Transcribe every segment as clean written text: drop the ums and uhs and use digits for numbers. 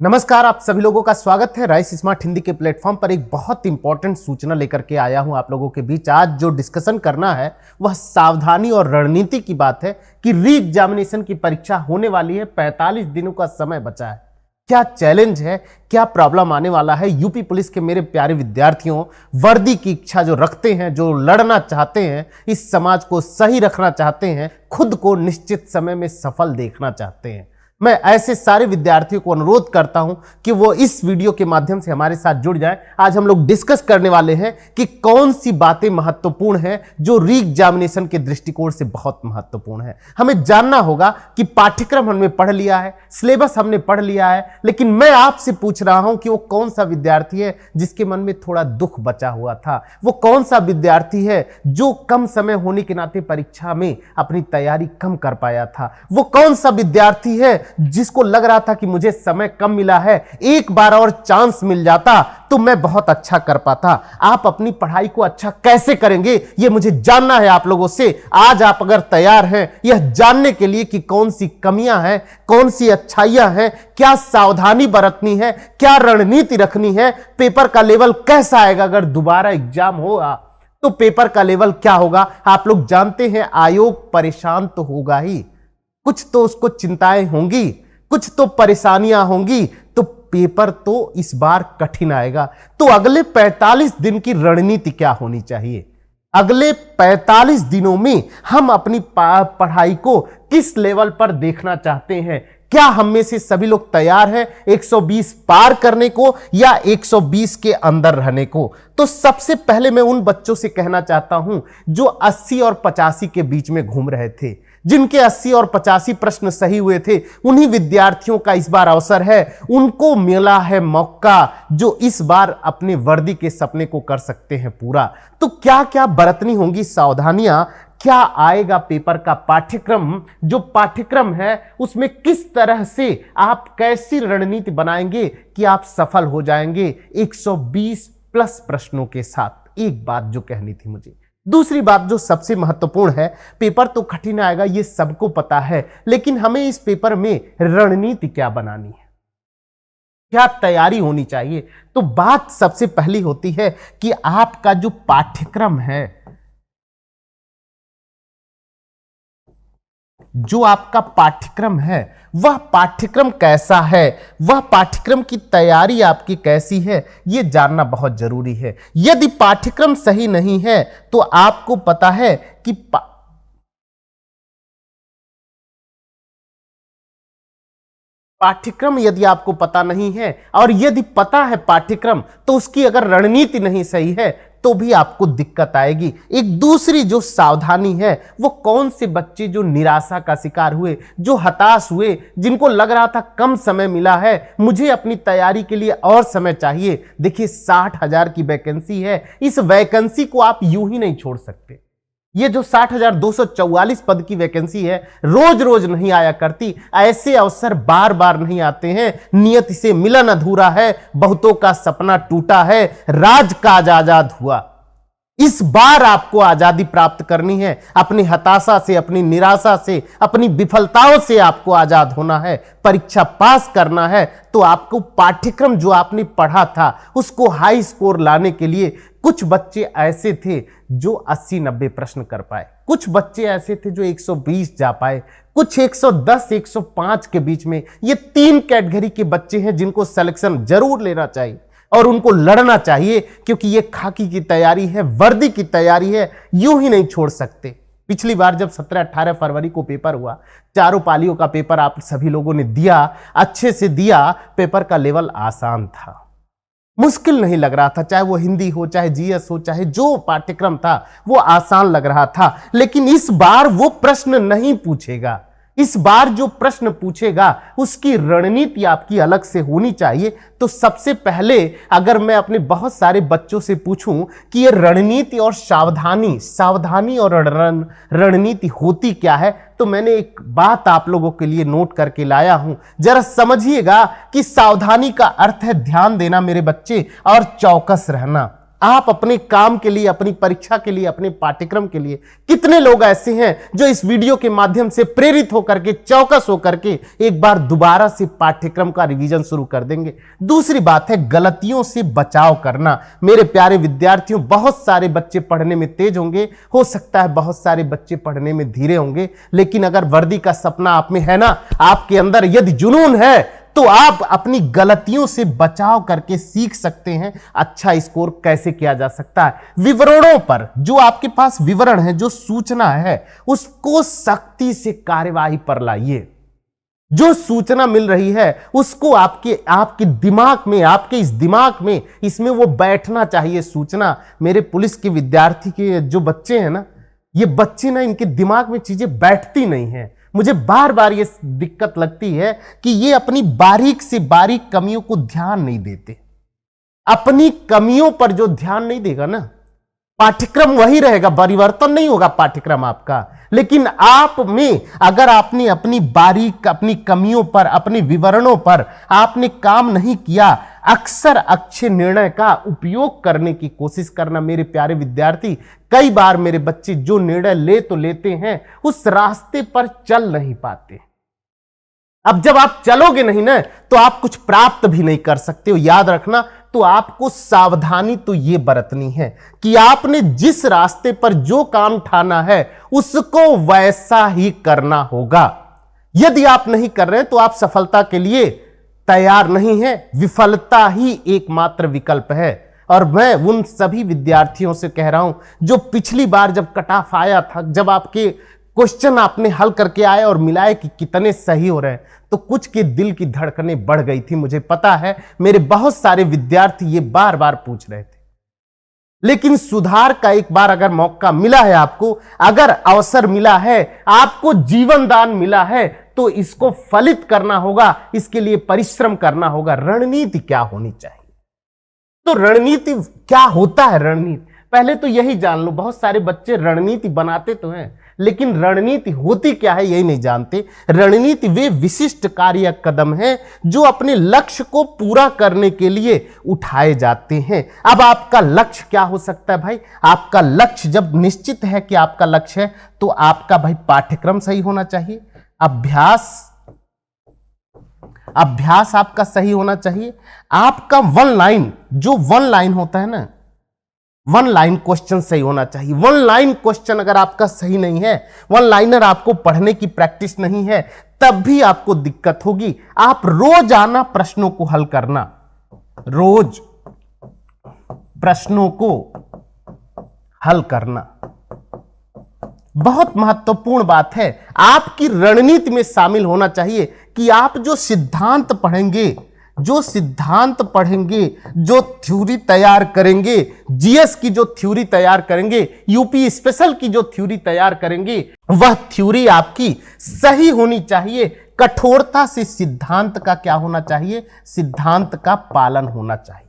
नमस्कार, आप सभी लोगों का स्वागत है राइस स्मार्ट हिंदी के प्लेटफॉर्म पर। एक बहुत इंपॉर्टेंट सूचना लेकर के आया हूं आप लोगों के बीच। आज जो डिस्कशन करना है वह सावधानी और रणनीति की बात है कि री एग्जामिनेशन की परीक्षा होने वाली है। 45 दिनों का समय बचा है। क्या चैलेंज है, क्या प्रॉब्लम आने वाला है। यूपी पुलिस के मेरे प्यारे विद्यार्थियों, वर्दी की इच्छा जो रखते हैं, जो लड़ना चाहते हैं, इस समाज को सही रखना चाहते हैं, खुद को निश्चित समय में सफल देखना चाहते हैं, मैं ऐसे सारे विद्यार्थियों को अनुरोध करता हूं कि वो इस वीडियो के माध्यम से हमारे साथ जुड़ जाएं। आज हम लोग डिस्कस करने वाले हैं कि कौन सी बातें महत्वपूर्ण हैं जो री एग्जामिनेशन के दृष्टिकोण से बहुत महत्वपूर्ण है। हमें जानना होगा कि पाठ्यक्रम हमने पढ़ लिया है, सिलेबस हमने पढ़ लिया है, लेकिन मैं आपसे पूछ रहा हूं कि वो कौन सा विद्यार्थी है जिसके मन में थोड़ा दुख बचा हुआ था। वो कौन सा विद्यार्थी है जो कम समय होने के नाते परीक्षा में अपनी तैयारी कम कर पाया था। वो कौन सा विद्यार्थी है जिसको लग रहा था कि मुझे समय कम मिला है, एक बार और चांस मिल जाता तो मैं बहुत अच्छा कर पाता। आप अपनी पढ़ाई को अच्छा कैसे करेंगे ये मुझे जानना है आप लोगों से। आज आप अगर तैयार हैं यह जानने के लिए कि कौन सी कमियां हैं, कौन सी अच्छाइयां हैं, क्या सावधानी बरतनी है, क्या रणनीति रखनी है, पेपर का लेवल कैसा आएगा, अगर दोबारा एग्जाम होगा तो पेपर का लेवल क्या होगा। आप लोग जानते हैं आयोग परेशान तो होगा ही, कुछ तो उसको चिंताएं होंगी, कुछ तो परेशानियां होंगी, तो पेपर तो इस बार कठिन आएगा। तो अगले 45 दिन की रणनीति क्या होनी चाहिए। अगले 45 दिनों में हम अपनी पढ़ाई को किस लेवल पर देखना चाहते हैं। क्या हम में से सभी लोग तैयार हैं 120 पार करने को या 120 के अंदर रहने को। तो सबसे पहले मैं उन बच्चों से कहना चाहता हूं जो 80 और 85 के बीच में घूम रहे थे, जिनके 80 और 85 प्रश्न सही हुए थे, उन्हीं विद्यार्थियों का इस बार अवसर है। उनको मिला है मौका जो इस बार अपने वर्दी के सपने को कर सकते हैं पूरा। तो क्या क्या बरतनी होंगी सावधानियां, क्या आएगा पेपर का पाठ्यक्रम, जो पाठ्यक्रम है उसमें किस तरह से आप कैसी रणनीति बनाएंगे कि आप सफल हो जाएंगे 120 प्लस प्रश्नों के साथ। एक बात जो कहनी थी मुझे। दूसरी बात जो सबसे महत्वपूर्ण है, पेपर तो कठिन आएगा ये सबको पता है, लेकिन हमें इस पेपर में रणनीति क्या बनानी है, क्या तैयारी होनी चाहिए। तो बात सबसे पहली होती है कि आपका जो पाठ्यक्रम है, जो आपका पाठ्यक्रम है वह पाठ्यक्रम कैसा है, वह पाठ्यक्रम की तैयारी आपकी कैसी है, यह जानना बहुत जरूरी है। यदि पाठ्यक्रम सही नहीं है तो आपको पता है कि पाठ्यक्रम यदि आपको पता नहीं है और यदि पता है पाठ्यक्रम तो उसकी अगर रणनीति नहीं सही है तो भी आपको दिक्कत आएगी। एक दूसरी जो सावधानी है वो कौन से बच्चे जो निराशा का शिकार हुए, जो हताश हुए, जिनको लग रहा था कम समय मिला है, मुझे अपनी तैयारी के लिए और समय चाहिए। देखिए 60,000 की वैकेंसी है, इस वैकेंसी को आप यूं ही नहीं छोड़ सकते। ये जो 60,244 पद की वैकेंसी है रोज रोज नहीं आया करती, ऐसे अवसर बार बार नहीं आते हैं। नियति से मिलन अधूरा है, बहुतों का सपना टूटा है, राज काज आजाद हुआ। इस बार आपको आजादी प्राप्त करनी है। अपनी हताशा से, अपनी निराशा से, अपनी विफलताओं से आपको आजाद होना है, परीक्षा पास करना है। तो आपको पाठ्यक्रम जो आपने पढ़ा था उसको हाई स्कोर लाने के लिए कुछ बच्चे ऐसे थे जो 80-90 प्रश्न कर पाए, कुछ बच्चे ऐसे थे जो 120 जा पाए, कुछ 110-105 के बीच में। ये 3 कैटेगरी के बच्चे हैं जिनको सिलेक्शन जरूर लेना चाहिए और उनको लड़ना चाहिए, क्योंकि ये खाकी की तैयारी है, वर्दी की तैयारी है, यूं ही नहीं छोड़ सकते। पिछली बार जब 17-18 फरवरी को पेपर हुआ, चारों पालियों का पेपर आप सभी लोगों ने दिया, अच्छे से दिया। पेपर का लेवल आसान था, मुश्किल नहीं लग रहा था, चाहे वो हिंदी हो, चाहे जीएस हो, चाहे जो पाठ्यक्रम था वो आसान लग रहा था। लेकिन इस बार वो प्रश्न नहीं पूछेगा। इस बार जो प्रश्न पूछेगा उसकी रणनीति आपकी अलग से होनी चाहिए। तो सबसे पहले अगर मैं अपने बहुत सारे बच्चों से पूछूं कि ये रणनीति और सावधानी और रणनीति होती क्या है, तो मैंने एक बात आप लोगों के लिए नोट करके लाया हूं। जरा समझिएगा कि सावधानी का अर्थ है ध्यान देना मेरे बच्चे, और चौकस रहना। आप अपने काम के लिए, अपनी परीक्षा के लिए, अपने पाठ्यक्रम के लिए, कितने लोग ऐसे हैं जो इस वीडियो के माध्यम से प्रेरित होकर के, चौकस होकर के एक बार दोबारा से पाठ्यक्रम का रिवीजन शुरू कर देंगे। दूसरी बात है गलतियों से बचाव करना। मेरे प्यारे विद्यार्थियों, बहुत सारे बच्चे पढ़ने में तेज होंगे, हो सकता है बहुत सारे बच्चे पढ़ने में धीरे होंगे, लेकिन अगर वर्दी का सपना आप में है ना, आपके अंदर यदि जुनून है, तो आप अपनी गलतियों से बचाव करके सीख सकते हैं अच्छा स्कोर कैसे किया जा सकता है। विवरणों पर, जो आपके पास विवरण है, जो सूचना है, उसको सख्ती से कार्यवाही पर लाइए। जो सूचना मिल रही है उसको आपके दिमाग में, आपके इस दिमाग में, इसमें वो बैठना चाहिए सूचना। मेरे पुलिस के विद्यार्थी के जो बच्चे हैं ना, ये बच्चे ना, इनके दिमाग में चीजें बैठती नहीं है। मुझे बार बार ये दिक्कत लगती है कि ये अपनी बारीक से बारीक कमियों को ध्यान नहीं देते। अपनी कमियों पर जो ध्यान नहीं देगा ना, पाठ्यक्रम वही रहेगा, परिवर्तन नहीं होगा पाठ्यक्रम आपका। लेकिन आप में अगर आपने अपनी कमियों पर, अपने विवरणों पर आपने काम नहीं किया, अक्सर अच्छे निर्णय का उपयोग करने की कोशिश करना। मेरे प्यारे विद्यार्थी, कई बार मेरे बच्चे जो निर्णय लेते हैं, उस रास्ते पर चल नहीं पाते। अब जब आप चलोगे नहीं ना, तो आप कुछ प्राप्त भी नहीं कर सकते हो। याद रखना, तो आपको सावधानी तो ये बरतनी है कि आपने जिस रास्ते पर जो काम ठाना है उसको वैसा ही करना होगा। यदि आप नहीं कर रहे तो आप सफलता के लिए तैयार नहीं है। विफलता ही एकमात्र विकल्प है। और मैं उन सभी विद्यार्थियों से कह रहा हूं जो पिछली बार जब कट ऑफ आया था, जब आपके क्वेश्चन आपने हल करके आए और मिलाए कि कितने सही हो रहे हैं, तो कुछ के दिल की धड़कनें बढ़ गई थी। मुझे पता है मेरे बहुत सारे विद्यार्थी ये बार बार पूछ रहे थे। लेकिन सुधार का एक बार अगर मौका मिला है आपको, अगर अवसर मिला है, आपको जीवन दान मिला है, तो इसको फलित करना होगा। इसके लिए परिश्रम करना होगा। रणनीति क्या होनी चाहिए? तो रणनीति क्या होता है? रणनीति पहले तो यही जान लो। बहुत सारे बच्चे रणनीति बनाते तो हैं, लेकिन रणनीति होती क्या है यही नहीं जानते। रणनीति वे विशिष्ट कार्य कदम हैं जो अपने लक्ष्य को पूरा करने के लिए उठाए जाते हैं। अब आपका लक्ष्य क्या हो सकता है भाई? आपका लक्ष्य जब निश्चित है कि आपका लक्ष्य है, तो आपका भाई पाठ्यक्रम सही होना चाहिए, अभ्यास आपका सही होना चाहिए, आपका वन लाइन होता है ना, वन लाइन क्वेश्चन सही होना चाहिए। वन लाइन क्वेश्चन अगर आपका सही नहीं है, वन लाइनर आपको पढ़ने की प्रैक्टिस नहीं है, तब भी आपको दिक्कत होगी। आप रोजाना प्रश्नों को हल करना, रोज प्रश्नों को हल करना बहुत महत्वपूर्ण बात है। आपकी रणनीति में शामिल होना चाहिए कि आप जो सिद्धांत पढ़ेंगे, जो थ्योरी तैयार करेंगे, जीएस की जो थ्योरी तैयार करेंगे, यूपी स्पेशल की जो थ्योरी तैयार करेंगे, वह थ्योरी आपकी सही होनी चाहिए। कठोरता से सिद्धांत का क्या होना चाहिए? सिद्धांत का पालन होना चाहिए।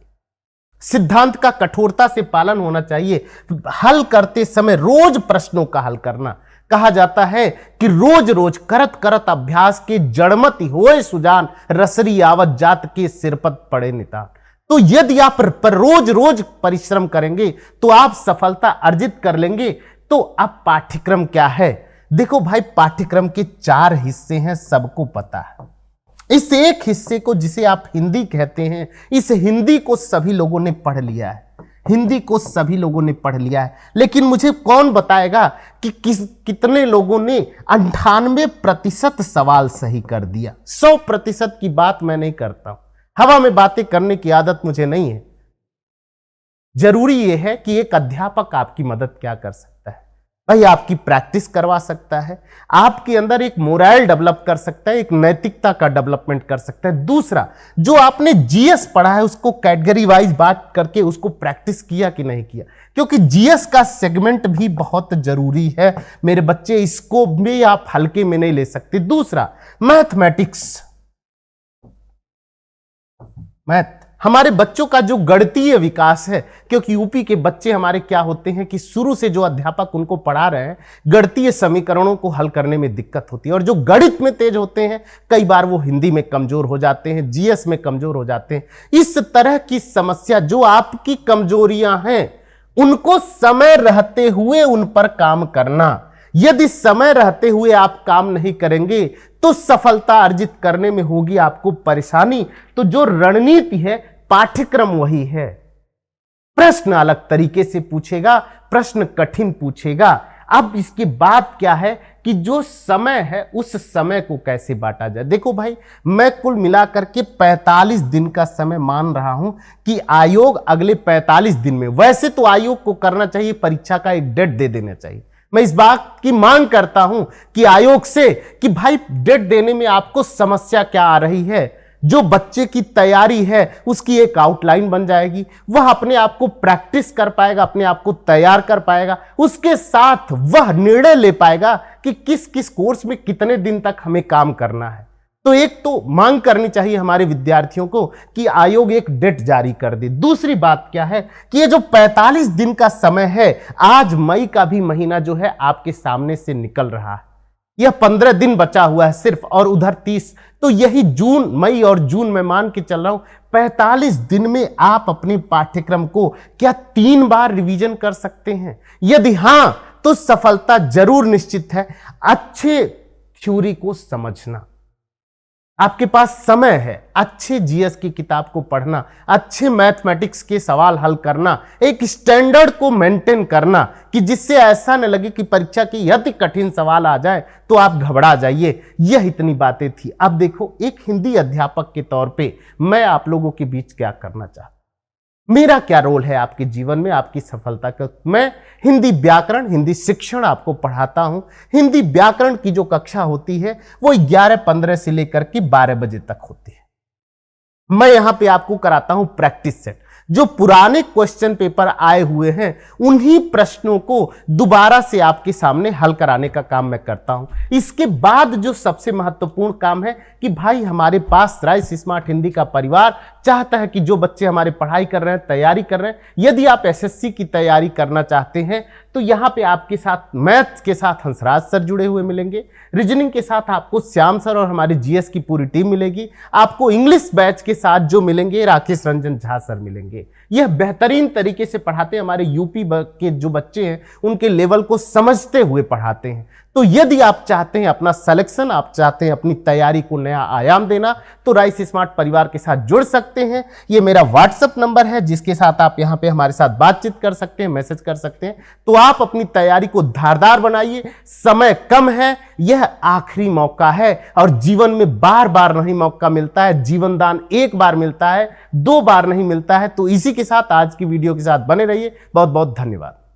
सिद्धांत का कठोरता से पालन होना चाहिए। हल करते समय रोज प्रश्नों का हल करना। कहा जाता है कि रोज रोज करत करत अभ्यास के जड़मति होए सुजान, रसरी आवत जात के सिरपत पड़े नितान। तो यदि आप रोज रोज परिश्रम करेंगे तो आप सफलता अर्जित कर लेंगे। तो अब पाठ्यक्रम क्या है? देखो भाई, पाठ्यक्रम के 4 हिस्से हैं, सबको पता है। इस एक हिस्से को, जिसे आप हिंदी कहते हैं, इस हिंदी को सभी लोगों ने पढ़ लिया है। लेकिन मुझे कौन बताएगा कि कितने लोगों ने 98% सवाल सही कर दिया? 100% की बात मैं नहीं करता हूं। हवा में बातें करने की आदत मुझे नहीं है। जरूरी यह है कि एक अध्यापक आपकी मदद क्या कर सकता है भाई? आपकी प्रैक्टिस करवा सकता है, आपके अंदर एक मोरल डेवलप कर सकता है, एक नैतिकता का डेवलपमेंट कर सकता है। दूसरा, जो आपने जीएस पढ़ा है उसको कैटेगरी वाइज बात करके उसको प्रैक्टिस किया कि नहीं किया, क्योंकि जीएस का सेगमेंट भी बहुत जरूरी है मेरे बच्चे। इसको भी आप हल्के में नहीं ले सकते। दूसरा, मैथमेटिक्स, हमारे बच्चों का जो गणितीय विकास है, क्योंकि यूपी के बच्चे हमारे क्या होते हैं कि शुरू से जो अध्यापक उनको पढ़ा रहे हैं, गणितीय समीकरणों को हल करने में दिक्कत होती है। और जो गणित में तेज होते हैं कई बार वो हिंदी में कमजोर हो जाते हैं, जीएस में कमजोर हो जाते हैं। इस तरह की समस्या जो आपकी कमजोरियां हैं उनको समय रहते हुए उन पर काम करना। यदि समय रहते हुए आप काम नहीं करेंगे तो सफलता अर्जित करने में होगी आपको परेशानी। तो जो रणनीति है, पाठ्यक्रम वही है। प्रश्न अलग तरीके से पूछेगा, प्रश्न कठिन पूछेगा। अब इसके बाद क्या है कि जो समय है उस समय को कैसे बांटा जाए। देखो भाई, मैं कुल मिलाकर के 45 दिन का समय मान रहा हूं कि आयोग अगले 45 दिन में, वैसे तो आयोग को करना चाहिए परीक्षा का एक डेट दे देना चाहिए। मैं इस बात की मांग करता हूं कि आयोग से कि भाई डेट देने में आपको समस्या क्या आ रही है। जो बच्चे की तैयारी है उसकी एक आउटलाइन बन जाएगी, वह अपने आप को प्रैक्टिस कर पाएगा, अपने आप को तैयार कर पाएगा, उसके साथ वह निर्णय ले पाएगा कि किस किस कोर्स में कितने दिन तक हमें काम करना है। तो एक तो मांग करनी चाहिए हमारे विद्यार्थियों को कि आयोग एक डेट जारी कर दे। दूसरी बात क्या है कि ये जो 45 दिन का समय है, आज मई का भी महीना जो है आपके सामने से निकल रहा है, यह 15 दिन बचा हुआ है सिर्फ, और उधर 30, तो यही जून, मई और जून में मान के चल रहा हूं 45 दिन में आप अपने पाठ्यक्रम को क्या 3 बार रिवीजन कर सकते हैं? यदि हां तो सफलता जरूर निश्चित है। अच्छे थ्योरी को समझना, आपके पास समय है, अच्छे जीएस की किताब को पढ़ना, अच्छे मैथमेटिक्स के सवाल हल करना, एक स्टैंडर्ड को मेंटेन करना कि जिससे ऐसा न लगे कि परीक्षा की यदि कठिन सवाल आ जाए तो आप घबरा जाइए। यह इतनी बातें थी। अब देखो, एक हिंदी अध्यापक के तौर पे मैं आप लोगों के बीच क्या करना चाहता हूं, मेरा क्या रोल है आपके जीवन में, आपकी सफलता का। मैं हिंदी व्याकरण, हिंदी शिक्षण आपको पढ़ाता हूं। हिंदी व्याकरण की जो कक्षा होती है वो 11:15 से लेकर के 12 बजे तक होती है। मैं यहां पे आपको कराता हूं प्रैक्टिस सेट। जो पुराने क्वेश्चन पेपर आए हुए हैं उन्हीं प्रश्नों को दोबारा से आपके सामने हल कराने का काम मैं करता हूं। इसके बाद जो सबसे महत्वपूर्ण काम है कि भाई हमारे पास राइस स्मार्ट हिंदी का परिवार चाहता है कि जो बच्चे हमारे पढ़ाई कर रहे हैं, तैयारी कर रहे हैं, यदि आप एसएससी की तैयारी करना चाहते हैं तो यहां पे आपके साथ मैथ्स के साथ हंसराज सर जुड़े हुए मिलेंगे, रीजनिंग के साथ आपको श्याम सर और हमारी जीएस की पूरी टीम मिलेगी, आपको इंग्लिश बैच के साथ जो मिलेंगे राकेश रंजन झा सर मिलेंगे। यह बेहतरीन तरीके से पढ़ाते हैं, हमारे यूपी के जो बच्चे हैं उनके लेवल को समझते हुए पढ़ाते हैं। तो यदि आप चाहते हैं अपना सिलेक्शन, आप चाहते हैं अपनी तैयारी को नया आयाम देना, तो राइस स्मार्ट परिवार के साथ जुड़ सकते हैं। ये मेरा व्हाट्सएप नंबर है जिसके साथ आप यहां पे हमारे साथ बातचीत कर सकते हैं, मैसेज कर सकते हैं। तो आप अपनी तैयारी को धारदार बनाइए, समय कम है, यह आखिरी मौका है और जीवन में बार बार नहीं मौका मिलता है, जीवन दान एक बार मिलता है, 2 बार नहीं मिलता है। तो इसी के साथ आज की वीडियो के साथ बने रहिए। बहुत बहुत धन्यवाद।